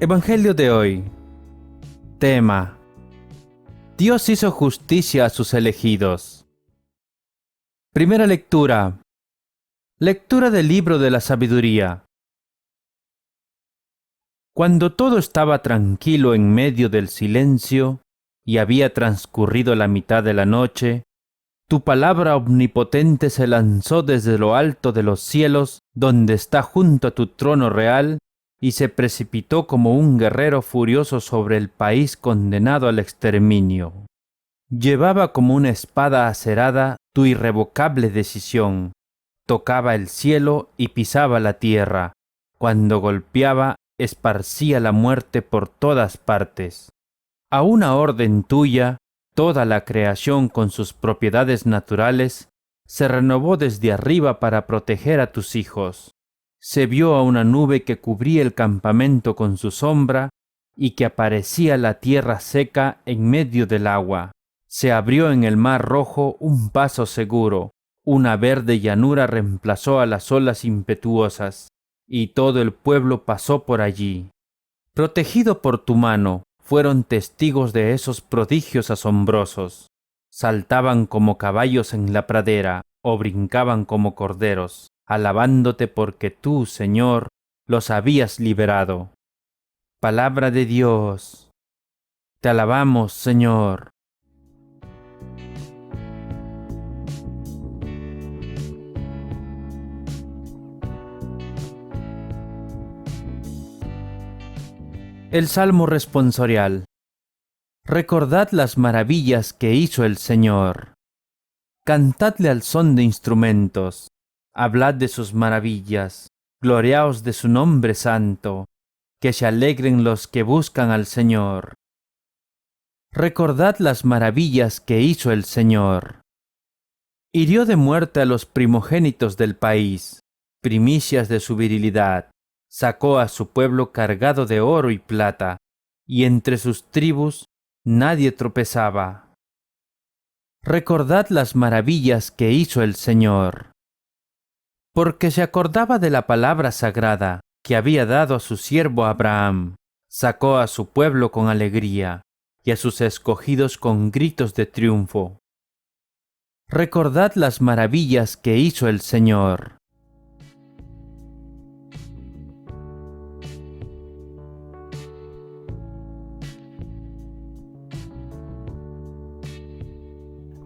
Evangelio de hoy. Tema: Dios hizo justicia a sus elegidos. Primera lectura. Lectura del libro de la sabiduría. Cuando todo estaba tranquilo en medio del silencio y había transcurrido la mitad de la noche, tu palabra omnipotente se lanzó desde lo alto de los cielos, donde está junto a tu trono real, y se precipitó como un guerrero furioso sobre el país condenado al exterminio. Llevaba como una espada acerada tu irrevocable decisión. Tocaba el cielo y pisaba la tierra. Cuando golpeaba, esparcía la muerte por todas partes. A una orden tuya, toda la creación con sus propiedades naturales se renovó desde arriba para proteger a tus hijos. Se vio a una nube que cubría el campamento con su sombra y que aparecía la tierra seca en medio del agua. Se abrió en el mar rojo un paso seguro, una verde llanura reemplazó a las olas impetuosas, y todo el pueblo pasó por allí. Protegido por tu mano, fueron testigos de esos prodigios asombrosos. Saltaban como caballos en la pradera, o brincaban como corderos, alabándote porque tú, Señor, los habías liberado. Palabra de Dios. Te alabamos, Señor. El Salmo responsorial. Recordad las maravillas que hizo el Señor. Cantadle al son de instrumentos. Hablad de sus maravillas. Gloriaos de su nombre santo. Que se alegren los que buscan al Señor. Recordad las maravillas que hizo el Señor. Hirió de muerte a los primogénitos del país, primicias de su virilidad. Sacó a su pueblo cargado de oro y plata, y entre sus tribus nadie tropezaba. Recordad las maravillas que hizo el Señor. Porque se acordaba de la palabra sagrada que había dado a su siervo Abraham, sacó a su pueblo con alegría, y a sus escogidos con gritos de triunfo. Recordad las maravillas que hizo el Señor.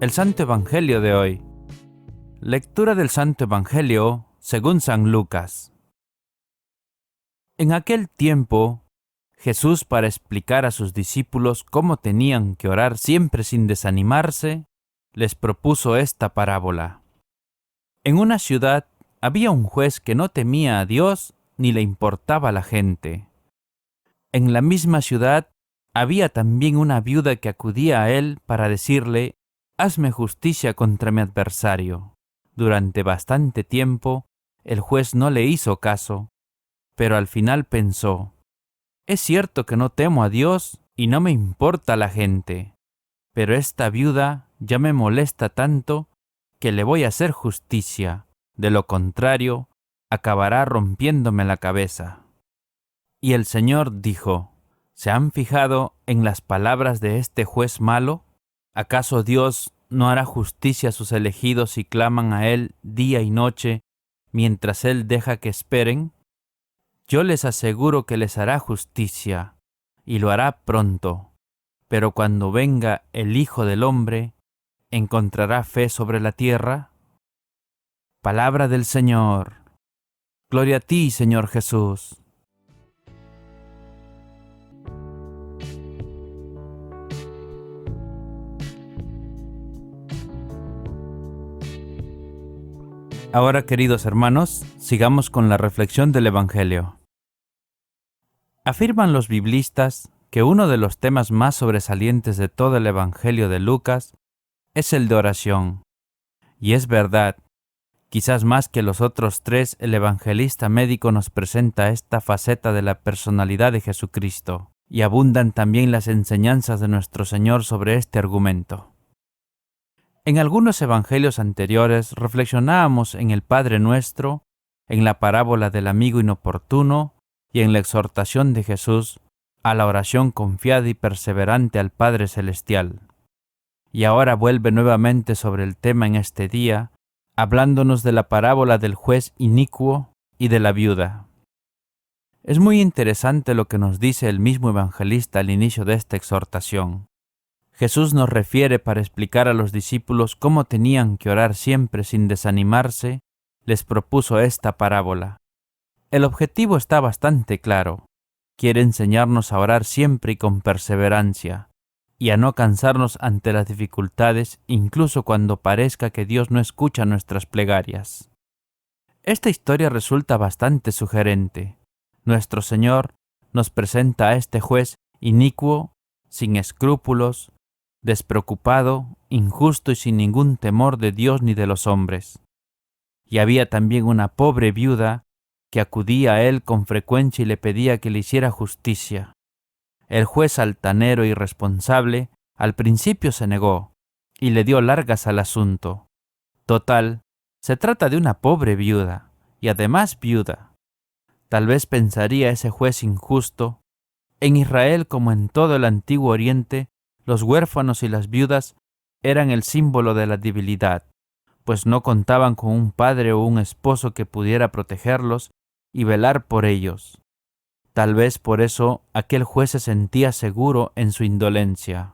El Santo Evangelio de hoy. Lectura del Santo Evangelio según San Lucas. En aquel tiempo, Jesús, para explicar a sus discípulos cómo tenían que orar siempre sin desanimarse, les propuso esta parábola. En una ciudad había un juez que no temía a Dios ni le importaba a la gente. En la misma ciudad había también una viuda que acudía a él para decirle: «Hazme justicia contra mi adversario». Durante bastante tiempo, el juez no le hizo caso, pero al final pensó: «Es cierto que no temo a Dios y no me importa la gente, pero esta viuda ya me molesta tanto que le voy a hacer justicia, de lo contrario, acabará rompiéndome la cabeza». Y el Señor dijo: «¿Se han fijado en las palabras de este juez malo? ¿Acaso Dios no hará justicia a sus elegidos si claman a Él día y noche, mientras Él deja que esperen? Yo les aseguro que les hará justicia, y lo hará pronto. Pero cuando venga el Hijo del Hombre, ¿encontrará fe sobre la tierra?». Palabra del Señor. Gloria a ti, Señor Jesús. Ahora, queridos hermanos, sigamos con la reflexión del Evangelio. Afirman los biblistas que uno de los temas más sobresalientes de todo el Evangelio de Lucas es el de oración. Y es verdad, quizás más que los otros tres, el evangelista médico nos presenta esta faceta de la personalidad de Jesucristo, y abundan también las enseñanzas de nuestro Señor sobre este argumento. En algunos evangelios anteriores reflexionábamos en el Padre Nuestro, en la parábola del amigo inoportuno y en la exhortación de Jesús a la oración confiada y perseverante al Padre Celestial. Y ahora vuelve nuevamente sobre el tema en este día, hablándonos de la parábola del juez inicuo y de la viuda. Es muy interesante lo que nos dice el mismo evangelista al inicio de esta exhortación. Jesús nos refiere para explicar a los discípulos cómo tenían que orar siempre sin desanimarse, les propuso esta parábola. El objetivo está bastante claro. Quiere enseñarnos a orar siempre y con perseverancia, y a no cansarnos ante las dificultades, incluso cuando parezca que Dios no escucha nuestras plegarias. Esta historia resulta bastante sugerente. Nuestro Señor nos presenta a este juez inicuo, sin escrúpulos, despreocupado, injusto y sin ningún temor de Dios ni de los hombres. Y había también una pobre viuda que acudía a él con frecuencia y le pedía que le hiciera justicia. El juez altanero y irresponsable al principio se negó y le dio largas al asunto. Total, se trata de una pobre viuda, y además viuda. Tal vez pensaría ese juez injusto, en Israel como en todo el antiguo Oriente, los huérfanos y las viudas eran el símbolo de la debilidad, pues no contaban con un padre o un esposo que pudiera protegerlos y velar por ellos. Tal vez por eso aquel juez se sentía seguro en su indolencia.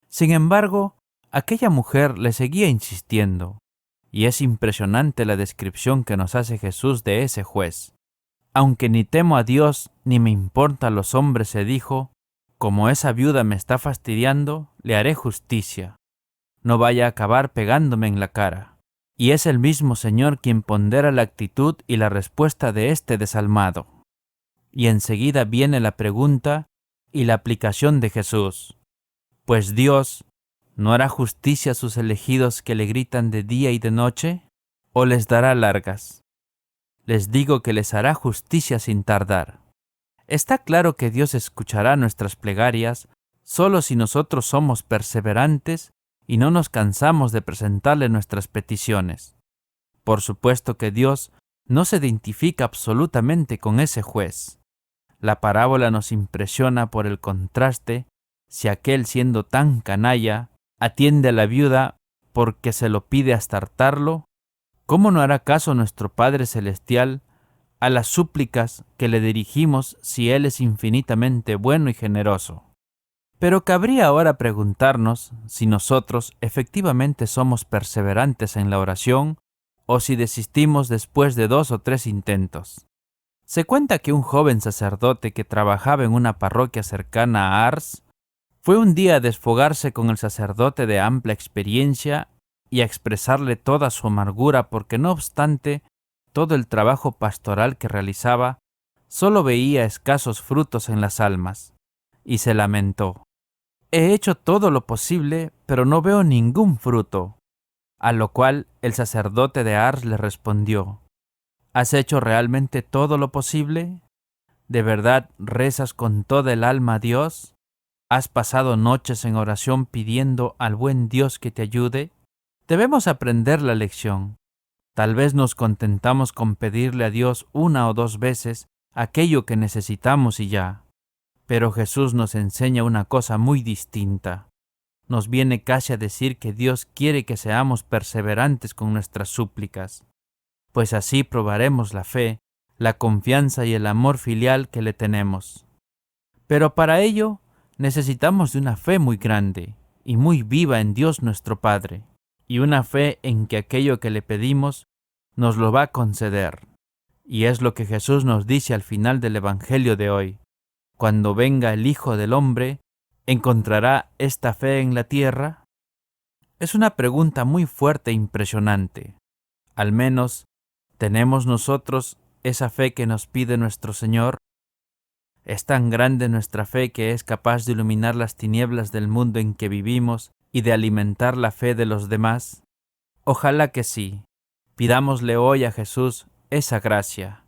Sin embargo, aquella mujer le seguía insistiendo, y es impresionante la descripción que nos hace Jesús de ese juez. Aunque ni temo a Dios ni me importan los hombres, se dijo, como esa viuda me está fastidiando, le haré justicia. No vaya a acabar pegándome en la cara. Y es el mismo Señor quien pondera la actitud y la respuesta de este desalmado. Y enseguida viene la pregunta y la aplicación de Jesús. Pues Dios, ¿no hará justicia a sus elegidos que le gritan de día y de noche? ¿O les dará largas? Les digo que les hará justicia sin tardar. Está claro que Dios escuchará nuestras plegarias solo si nosotros somos perseverantes y no nos cansamos de presentarle nuestras peticiones. Por supuesto que Dios no se identifica absolutamente con ese juez. La parábola nos impresiona por el contraste, si aquel siendo tan canalla, atiende a la viuda porque se lo pide hasta hartarlo, ¿cómo no hará caso nuestro Padre Celestial a las súplicas que le dirigimos si Él es infinitamente bueno y generoso? Pero cabría ahora preguntarnos si nosotros efectivamente somos perseverantes en la oración o si desistimos después de 2 o 3 intentos. Se cuenta que un joven sacerdote que trabajaba en una parroquia cercana a Ars fue un día a desfogarse con el sacerdote de amplia experiencia y a expresarle toda su amargura porque no obstante todo el trabajo pastoral que realizaba, solo veía escasos frutos en las almas, y se lamentó. He hecho todo lo posible, pero no veo ningún fruto. A lo cual el sacerdote de Ars le respondió, ¿has hecho realmente todo lo posible? ¿De verdad rezas con toda el alma a Dios? ¿Has pasado noches en oración pidiendo al buen Dios que te ayude? Debemos aprender la lección. Tal vez nos contentamos con pedirle a Dios 1 o 2 veces aquello que necesitamos y ya. Pero Jesús nos enseña una cosa muy distinta. Nos viene casi a decir que Dios quiere que seamos perseverantes con nuestras súplicas, pues así probaremos la fe, la confianza y el amor filial que le tenemos. Pero para ello necesitamos de una fe muy grande y muy viva en Dios nuestro Padre, y una fe en que aquello que le pedimos nos lo va a conceder. Y es lo que Jesús nos dice al final del Evangelio de hoy. Cuando venga el Hijo del Hombre, ¿encontrará esta fe en la tierra? Es una pregunta muy fuerte e impresionante. Al menos, ¿tenemos nosotros esa fe que nos pide nuestro Señor? ¿Es tan grande nuestra fe que es capaz de iluminar las tinieblas del mundo en que vivimos y de alimentar la fe de los demás? Ojalá que sí. Pidámosle hoy a Jesús esa gracia.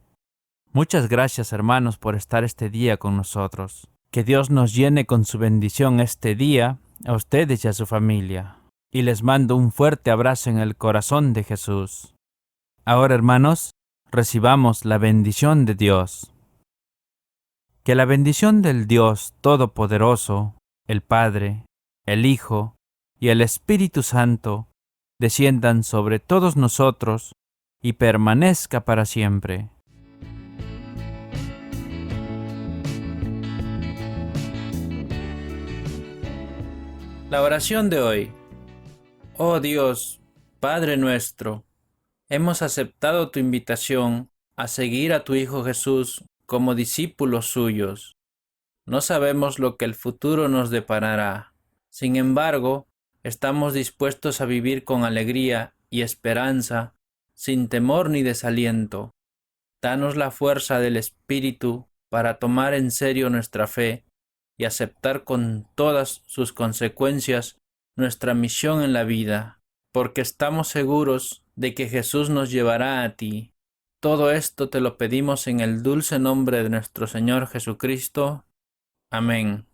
Muchas gracias, hermanos, por estar este día con nosotros. Que Dios nos llene con su bendición este día, a ustedes y a su familia. Y les mando un fuerte abrazo en el corazón de Jesús. Ahora, hermanos, recibamos la bendición de Dios. Que la bendición del Dios Todopoderoso, el Padre, el Hijo y el Espíritu Santo desciendan sobre todos nosotros y permanezca para siempre. La oración de hoy. Oh Dios, Padre nuestro, hemos aceptado tu invitación a seguir a tu Hijo Jesús como discípulos suyos. No sabemos lo que el futuro nos deparará. Sin embargo, estamos dispuestos a vivir con alegría y esperanza, sin temor ni desaliento. Danos la fuerza del Espíritu para tomar en serio nuestra fe y aceptar con todas sus consecuencias nuestra misión en la vida, porque estamos seguros de que Jesús nos llevará a ti. Todo esto te lo pedimos en el dulce nombre de nuestro Señor Jesucristo. Amén.